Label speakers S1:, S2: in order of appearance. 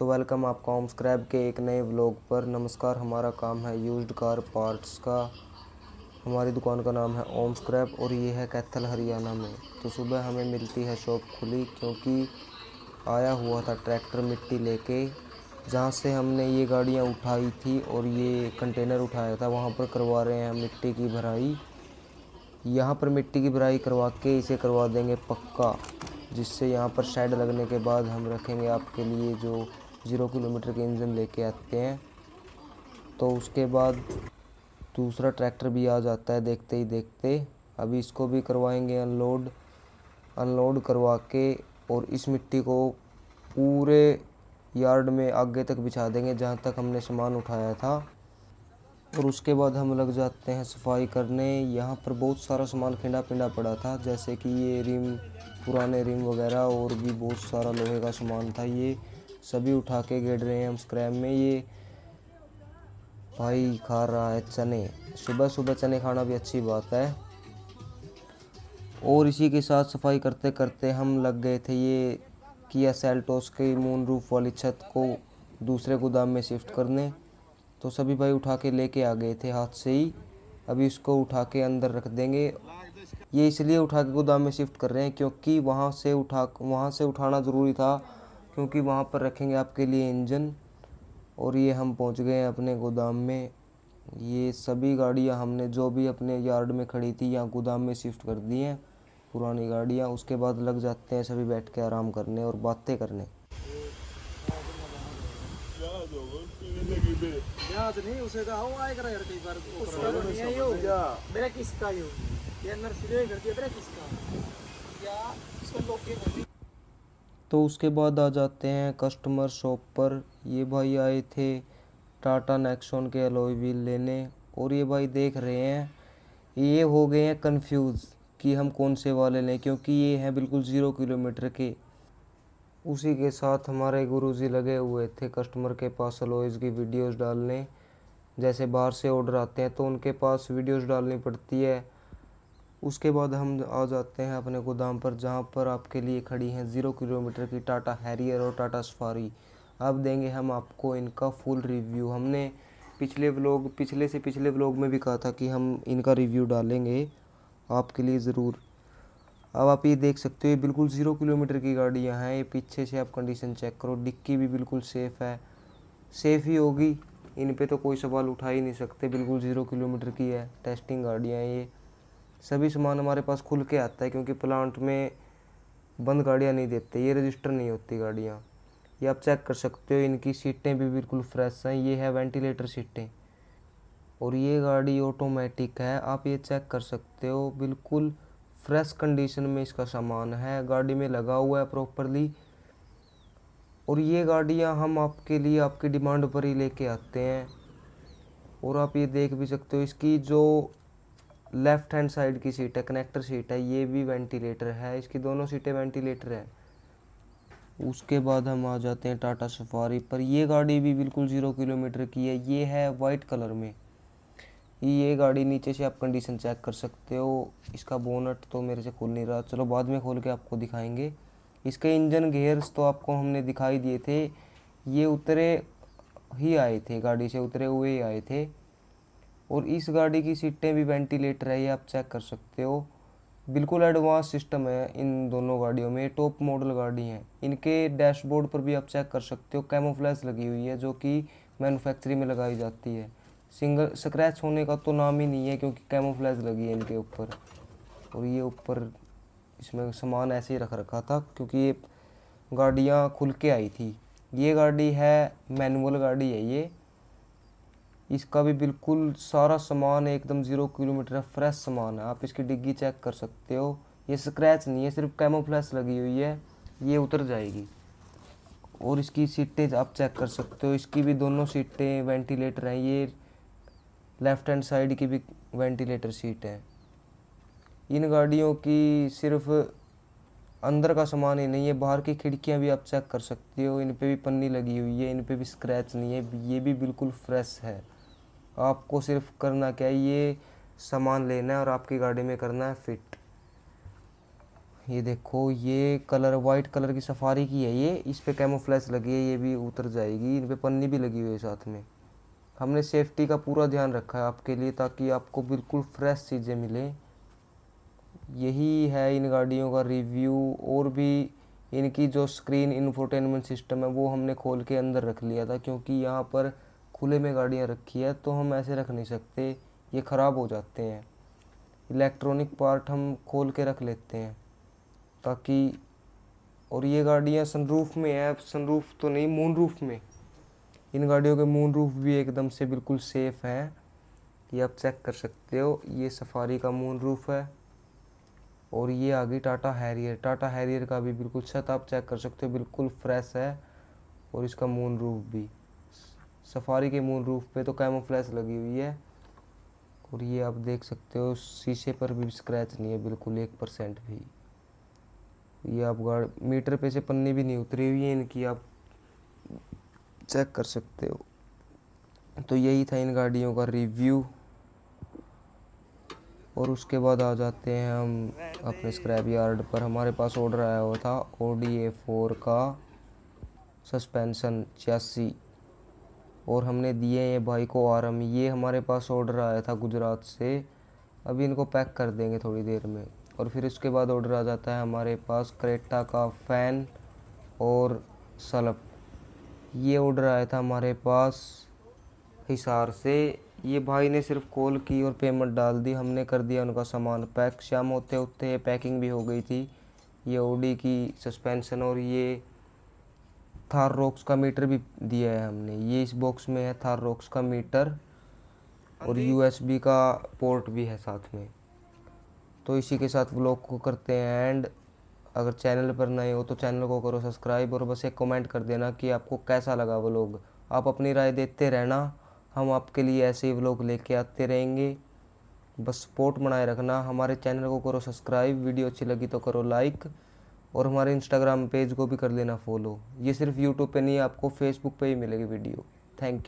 S1: तो वेलकम आपका ओम स्क्रैप के एक नए व्लॉग पर। नमस्कार, हमारा काम है यूज्ड कार पार्ट्स का। हमारी दुकान का नाम है ओम स्क्रैप और ये है कैथल हरियाणा में। तो सुबह हमें मिलती है शॉप खुली, क्योंकि आया हुआ था ट्रैक्टर मिट्टी लेके। जहाँ से हमने ये गाड़ियाँ उठाई थी और ये कंटेनर उठाया था, वहाँ पर करवा रहे हैं मिट्टी की भराई। यहाँ पर मिट्टी की भराई करवा के इसे करवा देंगे पक्का, जिससे यहाँ पर शेड लगने के बाद हम रखेंगे आपके लिए जो 0 किलोमीटर के इंजन लेके आते हैं। तो उसके बाद दूसरा ट्रैक्टर भी आ जाता है देखते ही देखते। अभी इसको भी करवाएंगे अनलोड करवा के, और इस मिट्टी को पूरे यार्ड में आगे तक बिछा देंगे जहाँ तक हमने सामान उठाया था। और उसके बाद हम लग जाते हैं सफाई करने। यहाँ पर बहुत सारा सामान खिंडा पिंडा पड़ा था, जैसे कि ये रिम, पुराने रिम वगैरह, और भी बहुत सारा लोहे का सामान था। ये सभी उठा के गेड़ रहे हैं हम स्क्रैप में। ये भाई खा रहा है चने। सुबह सुबह चने खाना भी अच्छी बात है। और इसी के साथ सफाई करते करते हम लग गए थे ये किया सेल्टोस की मून रूफ वाली छत को दूसरे गोदाम में शिफ्ट करने। तो सभी भाई उठा के लेके आ गए थे हाथ से ही। अभी इसको उठा के अंदर रख देंगे। ये इसलिए उठा के गोदाम में शिफ्ट कर रहे हैं क्योंकि वहाँ से उठाना ज़रूरी था, क्योंकि वहाँ पर रखेंगे आपके लिए इंजन। और ये हम पहुँच गए हैं अपने गोदाम में। ये सभी गाड़ियाँ हमने जो भी अपने यार्ड में खड़ी थी यहाँ गोदाम में शिफ्ट कर दी हैं, पुरानी गाड़ियाँ। उसके बाद लग जाते हैं सभी बैठ के आराम करने और बातें करने।
S2: ब्याज नहीं उसे का हो आएगा यार कई बार उसका तो नहीं है यो मेरा किसका यो ये नर्सरी कर दिया मेरा किसका क्या इसको लोग के।
S1: तो उसके बाद आ जाते हैं कस्टमर शॉप पर। ये भाई आए थे टाटा नेक्सॉन के अलॉय व्हील लेने, और ये भाई देख रहे हैं, ये हो गए हैं कंफ्यूज कि हम कौन से वाले लें, क्योंकि ये हैं बिल्कुल 0 किलोमीटर के। उसी के साथ हमारे गुरुजी लगे हुए थे कस्टमर के पास अलॉयज़ की वीडियोस डालने। जैसे बाहर से ऑर्डर आते हैं तो उनके पास वीडियोस डालनी पड़ती है। उसके बाद हम आ जाते हैं अपने गोदाम पर, जहाँ पर आपके लिए खड़ी हैं 0 किलोमीटर की टाटा हैरियर और टाटा सफारी। अब देंगे हम आपको इनका फुल रिव्यू। हमने पिछले से पिछले व्लॉग में भी कहा था कि हम इनका रिव्यू डालेंगे आपके लिए ज़रूर। अब आप ये देख सकते हो, ये बिल्कुल 0 किलोमीटर की गाड़ियाँ हैं। ये पीछे से आप कंडीशन चेक करो, डिक्की भी बिल्कुल सेफ़ है, सेफ़ ही होगी। इन पे तो कोई सवाल उठा ही नहीं सकते, बिल्कुल 0 किलोमीटर की है। टेस्टिंग गाड़ियाँ हैं ये। सभी सामान हमारे पास खुल के आता है, क्योंकि प्लांट में बंद गाड़ियाँ नहीं देते, ये रजिस्टर नहीं होती गाड़ियाँ। ये आप चेक कर सकते हो, इनकी सीटें भी बिल्कुल फ्रेश हैं। ये है वेंटिलेटर सीटें, और ये गाड़ी ऑटोमेटिक है। आप ये चेक कर सकते हो, बिल्कुल फ्रेश कंडीशन में इसका सामान है, गाड़ी में लगा हुआ है प्रॉपरली। और ये गाड़ियाँ हम आपके लिए आपकी डिमांड पर ही लेके आते हैं। और आप ये देख भी सकते हो, इसकी जो लेफ्ट हैंड साइड की सीट है, कनेक्टर सीट है, ये भी वेंटिलेटर है। इसकी दोनों सीटें वेंटिलेटर है। उसके बाद हम आ जाते हैं टाटा सफारी पर। ये गाड़ी भी बिल्कुल 0 किलोमीटर की है। ये है वाइट कलर में। ये गाड़ी नीचे से आप कंडीशन चेक कर सकते हो। इसका बोनट तो मेरे से खुल नहीं रहा, चलो बाद में खोल के आपको दिखाएंगे। इसके इंजन गेयर्स तो आपको हमने दिखाई दिए थे, ये उतरे ही आए थे, गाड़ी से उतरे हुए ही आए थे। और इस गाड़ी की सीटें भी वेंटिलेटर है, ये आप चेक कर सकते हो। बिल्कुल एडवांस सिस्टम है इन दोनों गाड़ियों में, टॉप मॉडल गाड़ी हैं। इनके डैशबोर्ड पर भी आप चेक कर सकते हो, कैमोफ्लेज लगी हुई है, जो कि मैन्युफैक्चरिंग में लगाई जाती है। सिंगल स्क्रैच होने का तो नाम ही नहीं है, क्योंकि कैमोफ्लेज लगी है इनके ऊपर। और ये ऊपर इसमें सामान ऐसे ही रख रखा था, क्योंकि ये गाड़ियाँ खुल के आई थी। ये गाड़ी है मैनुअल गाड़ी है ये। इसका भी बिल्कुल सारा सामान एकदम 0 किलोमीटर फ्रेश सामान है। आप इसकी डिग्गी चेक कर सकते हो, ये स्क्रैच नहीं है, सिर्फ कैमोफ्लेज लगी हुई है, ये उतर जाएगी। और इसकी सीटें आप चेक कर सकते हो, इसकी भी दोनों सीटें वेंटिलेटर हैं। ये लेफ्ट हैंड साइड की भी वेंटिलेटर सीट है। इन गाड़ियों की सिर्फ अंदर का सामान ही नहीं है, बाहर की खिड़कियां भी आप चेक कर सकते हो, इन पे भी पन्नी लगी हुई है, इन पे भी स्क्रैच नहीं है, ये भी बिल्कुल फ्रेश है। आपको सिर्फ करना क्या है, ये सामान लेना है और आपकी गाड़ी में करना है फिट। ये देखो, ये कलर वाइट कलर की सफारी की है ये, इस पे कैमोफ्लेज लगी है, ये भी उतर जाएगी, इन पे पन्नी भी लगी हुई है साथ में। हमने सेफ्टी का पूरा ध्यान रखा है आपके लिए, ताकि आपको बिल्कुल फ्रेश चीज़ें मिलें। यही है इन गाड़ियों का रिव्यू। और भी इनकी जो स्क्रीन इंफोटेनमेंट सिस्टम है वो हमने खोल के अंदर रख लिया था, क्योंकि यहाँ पर खुले में गाड़ियाँ रखी है तो हम ऐसे रख नहीं सकते, ये ख़राब हो जाते हैं। इलेक्ट्रॉनिक पार्ट हम खोल के रख लेते हैं ताकि। और ये गाड़ियाँ सनरूफ में है, सनरूफ तो नहीं, मून रूफ में। इन गाड़ियों के मून रूफ भी एकदम से बिल्कुल सेफ़ हैं, ये आप चेक कर सकते हो। ये सफारी का मून रूफ है। और ये आ गई टाटा हैरियर। टाटा हैरियर का भी बिल्कुल छत आप चेक कर सकते हो, बिल्कुल फ्रेश है। और इसका मून रूफ भी, सफारी के मून रूफ पे तो कैमोफ्लेज लगी हुई है। और ये आप देख सकते हो शीशे पर भी स्क्रैच नहीं है, बिल्कुल 1% भी। ये आप मीटर पे से पन्नी भी नहीं उतरी हुई है इनकी, आप चेक कर सकते हो। तो यही था इन गाड़ियों का रिव्यू। और उसके बाद आ जाते हैं हम अपने स्क्रैप यार्ड पर। हमारे पास ऑर्डर आया हुआ था Audi A4 का सस्पेंशन 86, और हमने दिए ये भाई को आरम। ये हमारे पास ऑर्डर आया था गुजरात से, अभी इनको पैक कर देंगे थोड़ी देर में। और फिर उसके बाद ऑर्डर आ जाता है हमारे पास क्रेटा का फ़ैन और सलप। ये ऑर्डर आया था हमारे पास हिसार से। ये भाई ने सिर्फ कॉल की और पेमेंट डाल दी, हमने कर दिया उनका सामान पैक। शाम होते होते ये पैकिंग भी हो गई थी। ये ऑडी की सस्पेंशन और ये थार रॉक्स का मीटर भी दिया है हमने। ये इस बॉक्स में है थार रॉक्स का मीटर, और USB का पोर्ट भी है साथ में। तो इसी के साथ व्लॉग को करते हैं एंड। अगर चैनल पर नए हो तो चैनल को करो सब्सक्राइब, और बस एक कमेंट कर देना कि आपको कैसा लगा व्लॉग। आप अपनी राय देते रहना, हम आपके लिए ऐसे ही व्लॉग लेके आते रहेंगे। बस सपोर्ट बनाए रखना। हमारे चैनल को करो सब्सक्राइब, वीडियो अच्छी लगी तो करो लाइक, और हमारे इंस्टाग्राम पेज को भी कर लेना फॉलो। ये सिर्फ यूट्यूब पे नहीं, आपको फेसबुक पे ही मिलेगी वीडियो। Thank you.